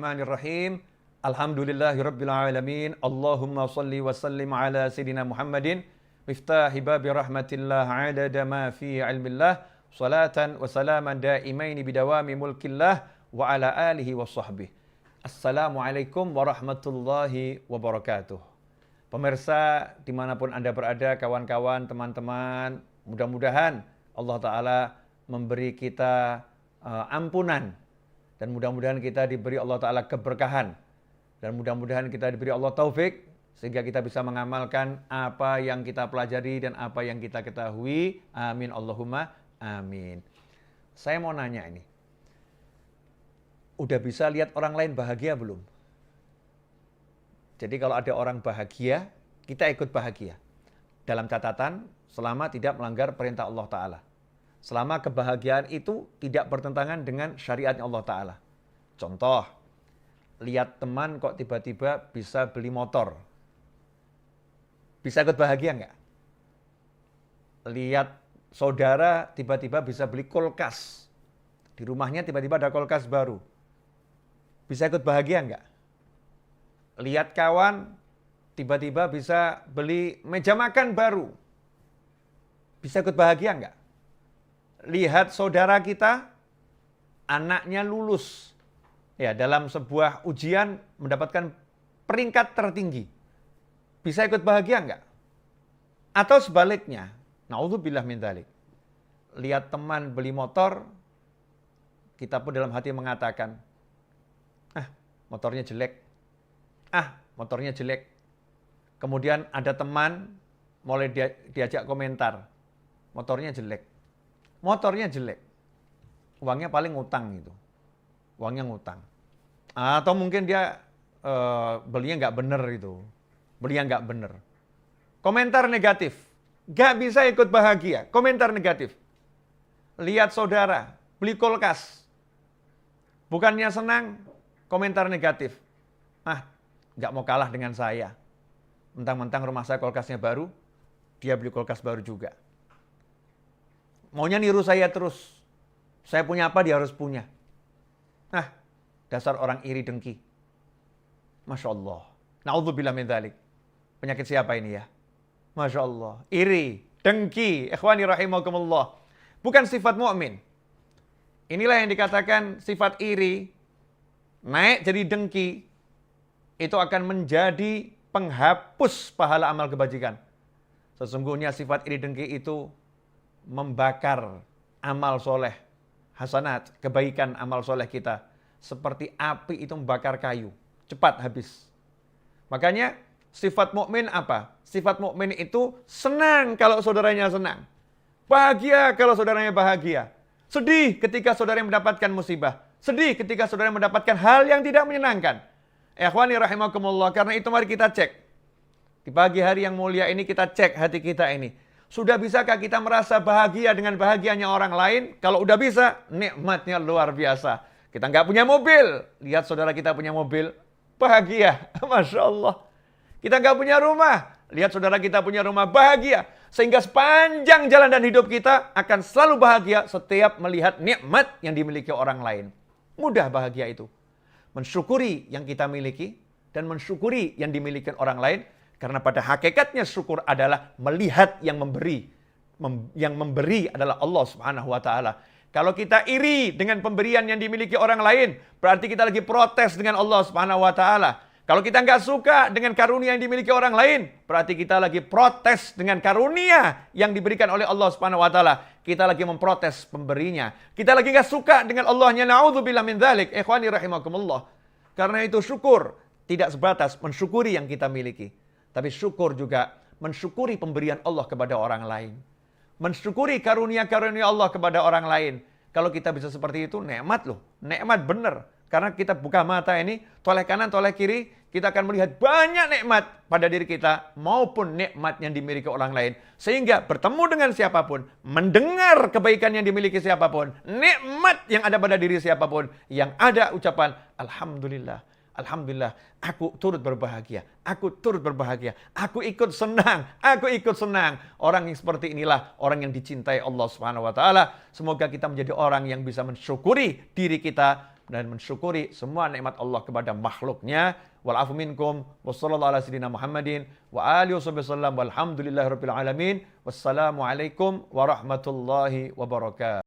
Bismillahirrahmanirrahim. Alhamdulillahirabbil alamin. Allahumma shalli wa sallim ala sayidina Muhammadin miftahi babi rahmatillah adada ma fi ilmillah salatan wa salaman daimaini bidawami mulkillah wa ala alihi wa sahbihi. Assalamualaikum warahmatullahi wabarakatuh. Pemirsa dimanapun Anda berada, kawan-kawan, teman-teman, mudah-mudahan Allah Ta'ala memberi kita ampunan. Dan mudah-mudahan kita diberi Allah Ta'ala keberkahan. Dan mudah-mudahan kita diberi Allah taufik. Sehingga kita bisa mengamalkan apa yang kita pelajari dan apa yang kita ketahui. Amin Allahumma amin. Saya mau nanya ini. Udah bisa lihat orang lain bahagia belum? Jadi kalau ada orang bahagia, kita ikut bahagia. Dalam catatan, selama tidak melanggar perintah Allah Ta'ala. Selama kebahagiaan itu tidak bertentangan dengan syariatnya Allah Ta'ala. Contoh, lihat teman kok tiba-tiba bisa beli motor. Bisa ikut bahagia nggak? Lihat saudara tiba-tiba bisa beli kulkas. Di rumahnya tiba-tiba ada kulkas baru. Bisa ikut bahagia nggak? Lihat kawan tiba-tiba bisa beli meja makan baru. Bisa ikut bahagia nggak? Lihat saudara kita, anaknya lulus. Ya, dalam sebuah ujian mendapatkan peringkat tertinggi. Bisa ikut bahagia enggak? Atau sebaliknya, naudzubillah min dzalik. Lihat teman beli motor, kita pun dalam hati mengatakan, motornya jelek. Motornya jelek. Kemudian ada teman mulai diajak komentar, motornya jelek. Motornya jelek, uangnya paling ngutang gitu, uangnya ngutang. Atau mungkin dia belinya nggak bener gitu, belinya nggak bener. Komentar negatif, nggak bisa ikut bahagia, komentar negatif. Lihat saudara, beli kulkas, bukannya senang, komentar negatif. Nggak mau kalah dengan saya. Mentang-mentang rumah saya kulkasnya baru, dia beli kulkas baru juga. Maunya niru saya terus. Saya punya apa, dia harus punya. Dasar orang iri dengki. Masya Allah. Na'udzubillah min dzalik. Penyakit siapa ini ya? Masya Allah. Iri, dengki. Ikhwani rahimakumullah. Bukan sifat mukmin. Inilah yang dikatakan sifat iri. Naik jadi dengki. Itu akan menjadi penghapus pahala amal kebajikan. Sesungguhnya sifat iri dengki itu membakar amal soleh, hasanat, kebaikan amal soleh kita. Seperti api itu membakar kayu, cepat habis. Makanya sifat mukmin apa? Sifat mukmin itu senang kalau saudaranya senang. Bahagia kalau saudaranya bahagia. Sedih ketika saudaranya mendapatkan musibah. Sedih ketika saudaranya mendapatkan hal yang tidak menyenangkan. Ikhwani rahimakumullah, karena itu mari kita cek. Di pagi hari yang mulia ini kita cek hati kita ini. Sudah bisakah kita merasa bahagia dengan bahagianya orang lain? Kalau udah bisa, nikmatnya luar biasa. Kita nggak punya mobil, lihat saudara kita punya mobil, bahagia. Masya Allah. Kita nggak punya rumah, lihat saudara kita punya rumah, bahagia. Sehingga sepanjang jalan dan hidup kita akan selalu bahagia setiap melihat nikmat yang dimiliki orang lain. Mudah bahagia itu. Mensyukuri yang kita miliki dan mensyukuri yang dimiliki orang lain. Karena pada hakikatnya syukur adalah melihat yang memberi. Yang memberi adalah Allah Subhanahu wa Ta'ala. Kalau kita iri dengan pemberian yang dimiliki orang lain, berarti kita lagi protes dengan Allah Subhanahu wa Ta'ala. Kalau kita nggak suka dengan karunia yang dimiliki orang lain, berarti kita lagi protes dengan karunia yang diberikan oleh Allah Subhanahu wa Ta'ala. Kita lagi memprotes pemberinya. Kita lagi nggak suka dengan Allahnya. Na'udzubillah min dzalik. Ikhwani rahimakumullah. Karena itu syukur tidak sebatas mensyukuri yang kita miliki. Tapi syukur juga mensyukuri pemberian Allah kepada orang lain. Mensyukuri karunia-karunia Allah kepada orang lain. Kalau kita bisa seperti itu, nikmat loh. Nikmat benar. Karena kita buka mata ini, toleh kanan, toleh kiri, kita akan melihat banyak nikmat pada diri kita maupun nikmat yang dimiliki orang lain. Sehingga bertemu dengan siapapun, mendengar kebaikan yang dimiliki siapapun, nikmat yang ada pada diri siapapun, yang ada ucapan, Alhamdulillah. Alhamdulillah, aku turut berbahagia, aku ikut senang. Orang yang seperti inilah orang yang dicintai Allah Subhanahu wa Ta'ala. Semoga kita menjadi orang yang bisa mensyukuri diri kita dan mensyukuri semua nikmat Allah kepada makhluknya. Wal afu minkum wassallallahu ala sayyidina Muhammadin wa alihi wasallam walhamdulillahirabbil alamin. Wassalamualaikum warahmatullahi wabarakatuh.